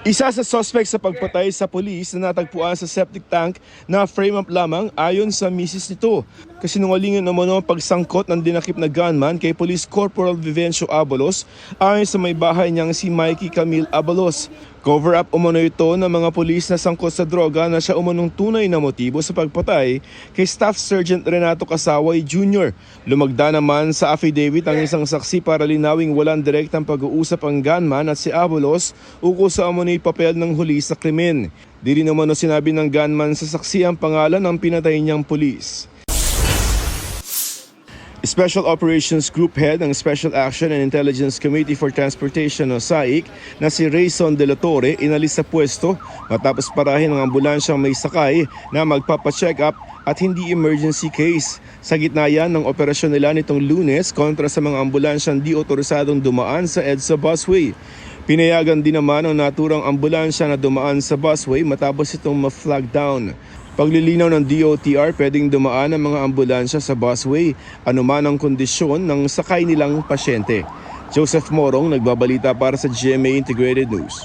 Isa sa suspect sa pagpatay sa pulis na natagpuan sa septic tank na frame-up lamang ayon sa misis nito. Kasinungalingan umano ang pagsangkot ng dinakip na gunman kay Police Corporal Vivencio Abalos ayon sa may bahay niyang si Mikey Camille Abalos. Cover-up umano ito ng mga pulis na sangkot sa droga na siya umanong tunay na motibo sa pagpatay kay Staff Sergeant Renato Casaway Jr. Lumagda naman sa affidavit ang isang saksi para linawing walang direktang pag-uusap ang gunman at si Abalos ukol sa umano'y papel ng huli sa krimen. Di rin umano sinabi ng gunman sa saksi ang pangalan ng pinatay niyang pulis. Special Operations Group Head ng Special Action and Intelligence Committee for Transportation o SAIC na si Rayson De La Torre inalis sa pwesto matapos parahin ng ambulansyang may sakay na magpapacheck up at hindi emergency case. Sa gitna yan ng operasyon nila nitong Lunes kontra sa mga ambulansyang di otorisadong dumaan sa EDSA busway. Pinayagan din naman ang naturang ambulansya na dumaan sa busway matapos itong ma-flag down. Paglilinaw ng DOTR, pwedeng dumaan ang mga ambulansya sa busway, anuman ang kondisyon ng sakay nilang pasyente. Joseph Morong, nagbabalita para sa GMA Integrated News.